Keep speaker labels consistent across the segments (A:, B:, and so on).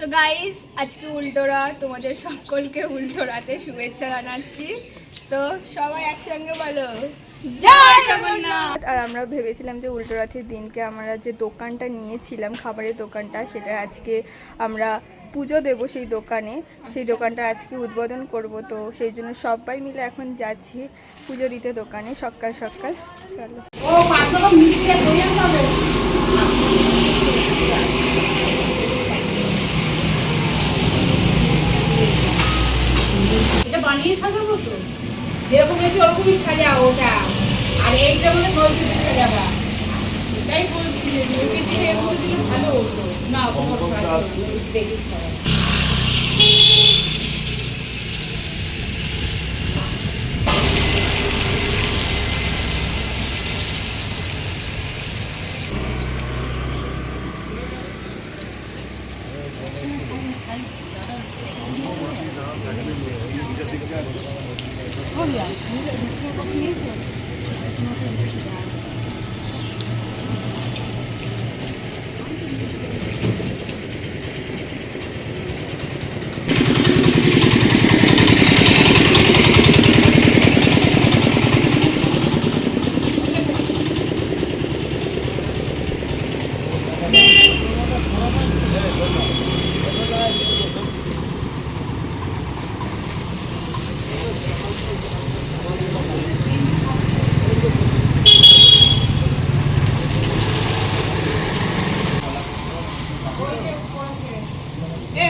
A: তো গাইস আজকে উল্টোরা তোমাদের সকলকে উল্টো রাতে শুভেচ্ছা জানাচ্ছি। তো সবাই একসঙ্গে বলো জয় জগন্নাথ। আর আমরা ভেবেছিলাম যে উল্টো রাতের দিনকে আমরা যে দোকানটা নিয়েছিলাম খাবারের দোকানটা, সেটা আজকে আমরা পুজো দেব সেই দোকানে, সেই দোকানটা আজকে উদ্বোধন করব। তো সেই জন্য সবাই মিলে এখন যাচ্ছি পুজো দিতে দোকানে সকাল সকাল। চলো
B: এটা বানিয়ে সাজাবো তো, যেরকম হয়েছে ওরকমই সাজাও ওটা। আর এইটা মানে নলদিতে সাজাবা, এটাই বলছি যে ওকে দিলে এর মধ্যে দিলে ভালো হতো না। তোমার দেখি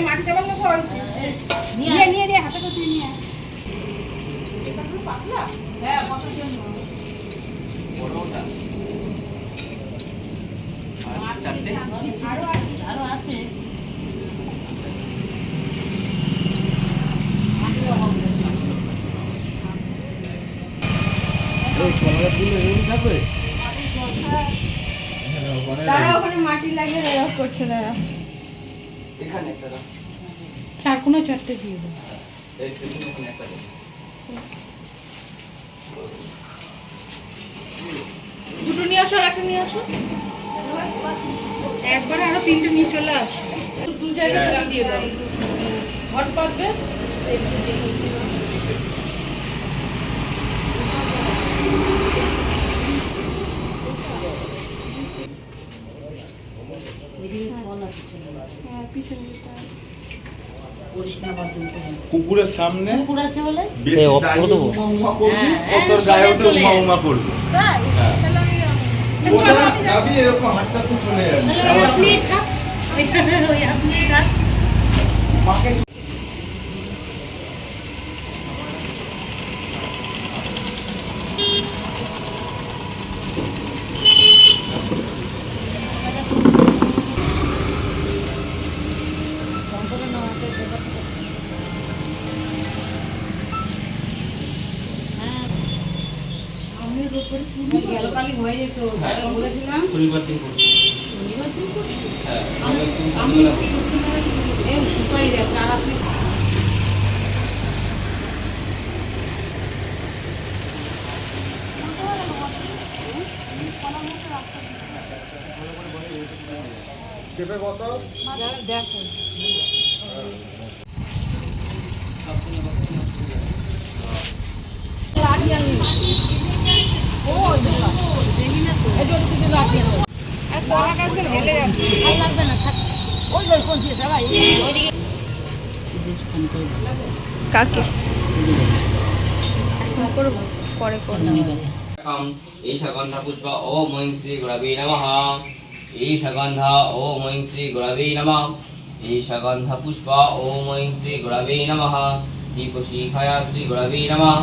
B: মাটিতে বাংলা বল নিয়ে নিয়ে নিয়ে হাতে করে নিয়ে এটা পুরো পাতলা। হ্যাঁ বসার জন্য বড়টা আর চারটে আরো আছে।
A: তারা ওখানে মাটি লাগিয়ে রেওয়া করছে। তারা
C: এখানে একটা
B: চার কোনো চারটে দিয়ে দাও।
C: এই এখানে একটা
B: দুটো নিয়ে আসো আর একটা নিয়ে আসো, একবারে আরো তিনটে নিয়ে চলে আসো। দু জায়গায় দিয়ে দাও, ঘট পাতবে।
D: কুকুরের সামনে
B: কুকুর আছে বলে
D: বেশি দাঁড়িয়ে উমা করবি, ও তোর গায়ে উঠে উমা করবি। ওটা যাবি এরকম হাতটা তো চলে যাবে।
B: আপনি থাক, ওই আপনি থাক।
D: মাকে
B: গেল কালি হয়ে যেত, বলেছিলাম
C: শনিবার দিন করছি। হ্যাঁ
B: আমি সুপারি দেখ আর আপনি
D: চেপে বসো।
B: দেখো
A: কাকে করবো পরে করলাম।
C: ঈশা গন্ধা পুষ্প ওম ঐং শ্রী গুরবে নমঃ। ঈশা গন্ধা ওম ঐং শ্রী গুরবে নমঃ। ঈশা গন্ধা পুষ্প ওম ঐং শ্রী গুরবে নমঃ। দীপশিখায়া শ্রী গুরবে নমঃ।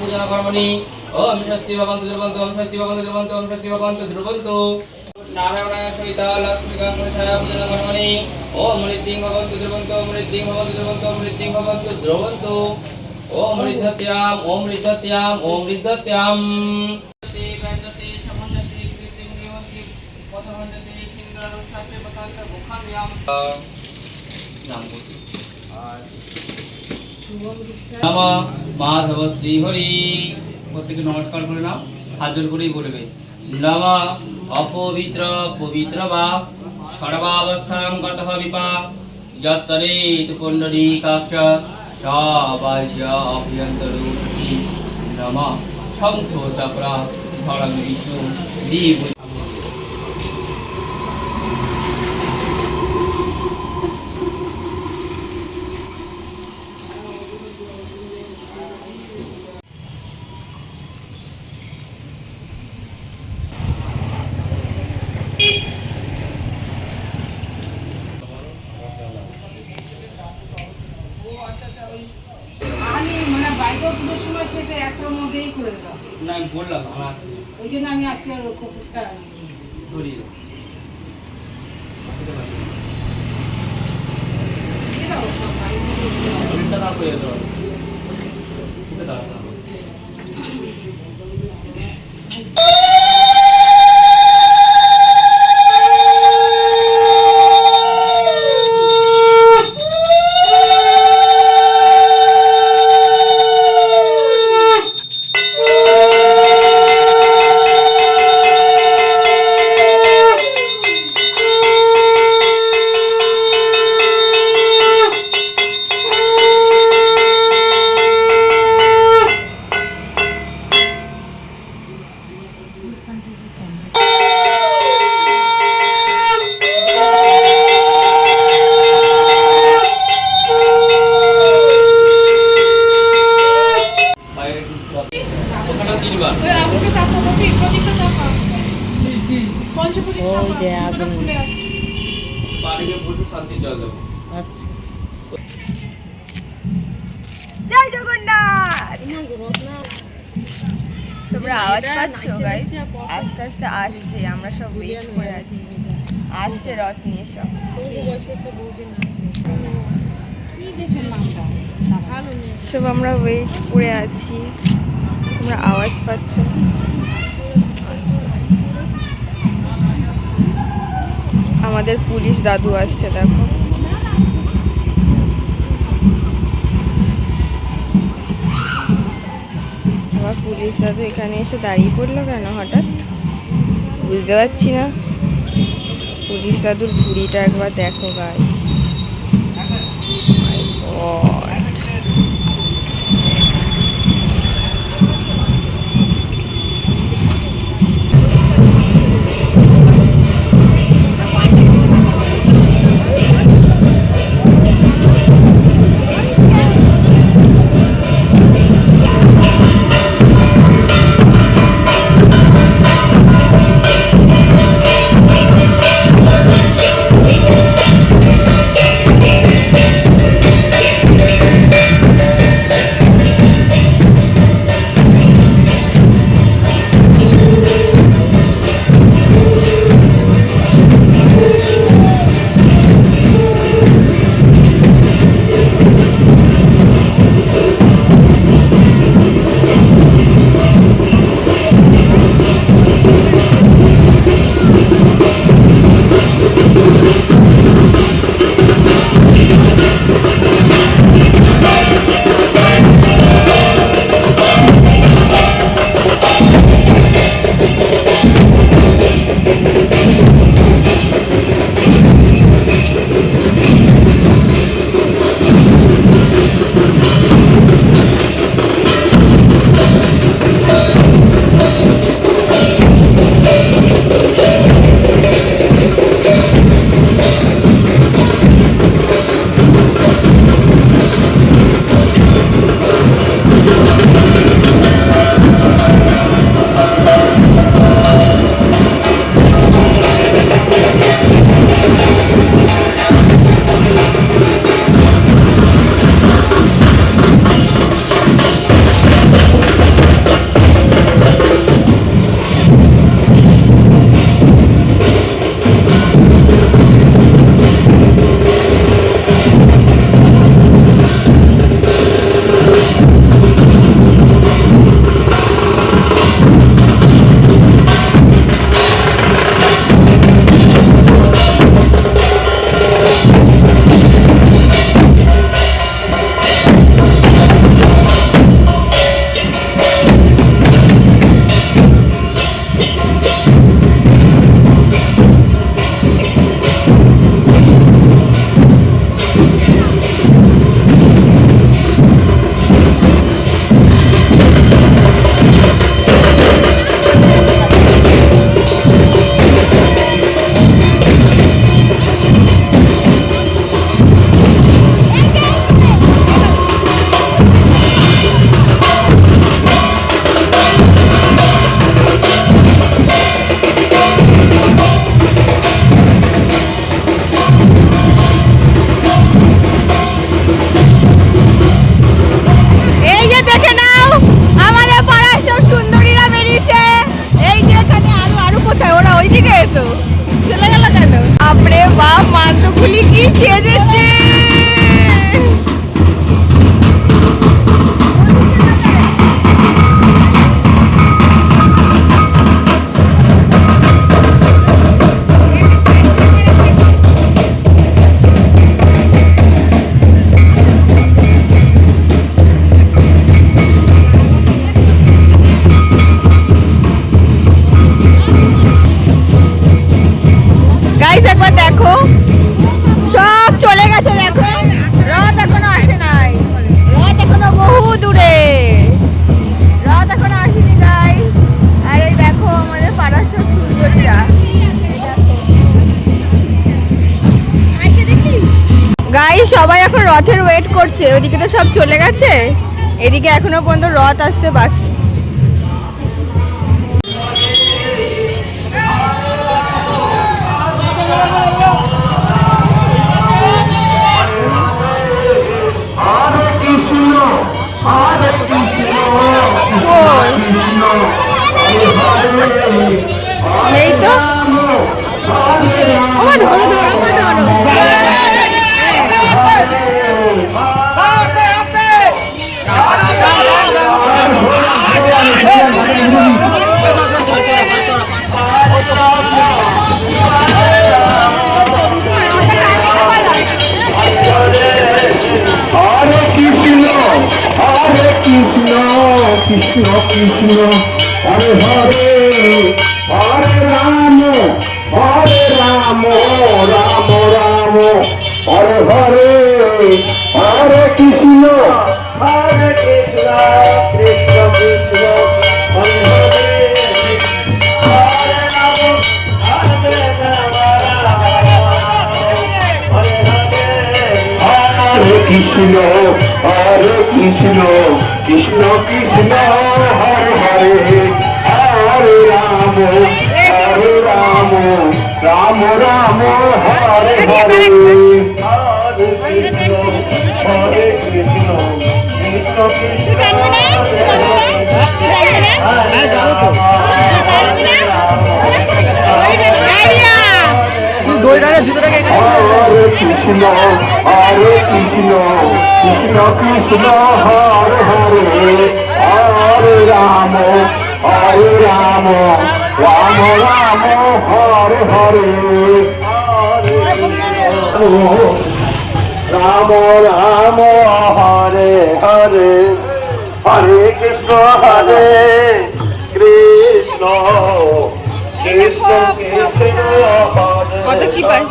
C: पूजा कर्मणि ओम स्वस्ति भवन्तु ध्रुवन्तु ओम स्वस्ति भवन्तु ध्रुवन्तु ओम स्वस्ति भवन्तु ध्रुवन्तु। नारायणाय सहिता लक्ष्मीकान्तशाय पूजनकर्मणि ओम मृत्युं भवन्तु द्रवन्तु मृत्युं भवन्तु द्रवन्तु मृत्युं भवन्तु द्रवन्तु ओम मृद्धत्याम ओम मृद्धत्याम ओम मृद्धत्याम ते वैदते समन्नते कृतिं निवन्ति पथवन्ते सिंगारं साचे पतान्त मुखान्याम नाम बोलते नमः माधव श्री हरि প্রত্যেকে নমস্কার করে নাও হাত জোড় করেই বলবে নমঃ অপবিত্র পবিত্র বা সর্বাবস্থাং গতঃ বিপা যস্তরেত পুণ্ডরীকাক্ষ সবাস্য অভ্যন্তরুষি নমঃ শঙ্খ চক্র ধরং বিষ্ণু দীপ
B: আমি মানে বাইরে পুজোর সময় সেটা একটার মধ্যেই করে দাও।
C: না আমি বললাম আমার
B: ওই জন্য আমি আজকে আর কপুরটা
C: ধরি ওইটা না করে দাও ওটা দাও ওখানে তিনবার
B: ওই আগুনটা চাপা কপি প্রদীপটা চাপা পঞ্চপ্রদীপ চাপা খুলে
C: বাড়িতে বসে শান্তি জল দেবো
E: আচ্ছা
A: জয় জগন্নাথ। তোমরা আওয়াজ পাচ্ছ গাইস? আস্তে আস্তে আসছে, আমরা সব ওয়েট করে আছি, আসছে রথ নিয়ে সব। সব আমরা ওয়েট করে আছি, তোমরা আওয়াজ পাচ্ছ? আসছে। আমাদের পুলিশ দাদু আসছে, দেখো। আবার পুলিশ দাদু এখানে এসে দাঁড়িয়ে পড়লো কেন হঠাৎ বুঝতে পারছি না। পুলিশ দাদুর ভুঁড়িটা একবার দেখো গাইস। কাকুলি কি সেজেছে। গাইস একবার দেখো, সব চলে গেছে। দেখো রথ এখনো আসে নাই, রথ এখনো বহু দূরে, রথ এখনো আসেনি গাইস। আর এই দেখো আমাদের পাড়ার সব সুন্দরীরা। গাইস সবাই এখন রথের ওয়েট করছে, ওদিকে তো সব চলে গেছে, এদিকে এখনো পর্যন্ত রথ আসতে বাকি। নেই তো, আমার ধরো ধরো, আমার ধরো।
D: কৃষ্ণ কৃষ্ণ হরে হরে হরে রাম রাম রাম হরে হরে হরে কৃষ্ণ কৃষ্ণ কৃষ্ণ হরে হরে হরে রাম হরে কৃষ্ণ কৃষ্ণ কৃষ্ণ কৃষ্ণ হরে হরে হরে রাম রাম রাম হরে হরে হরে কৃষ্ণ হরে কৃষ্ণ কৃষ্ণ হরে কৃষ্ণ কৃষ্ণ কৃষ্ণ হরে হরে হরে রাম রাম রাম হরে হরে রাম রাম হরে হরে হরে কৃষ্ণ হরে কৃষ্ণ কৃষ্ণ কৃষ্ণ
A: কত কি পাই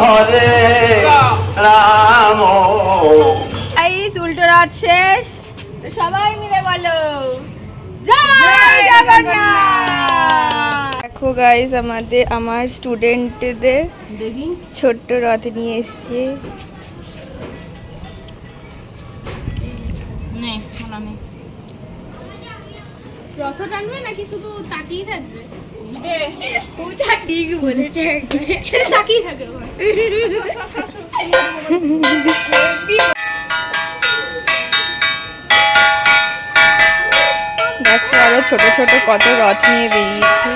D: হরে রাম
A: গাইস উল্টো রথ শেষ, তো সবাই মিলে বলো জয় জগন্নাথ। দেখো গাইস আমার স্টুডেন্টদের ছোট্ট রথ নিয়ে এসছে।
B: রথ টানবে নাকি শুধু তাকিয়ে থাকবে? তাকিয়ে থাকে
A: দেখো আরো ছোট ছোট কত রথ নিয়ে বেরিয়েছে।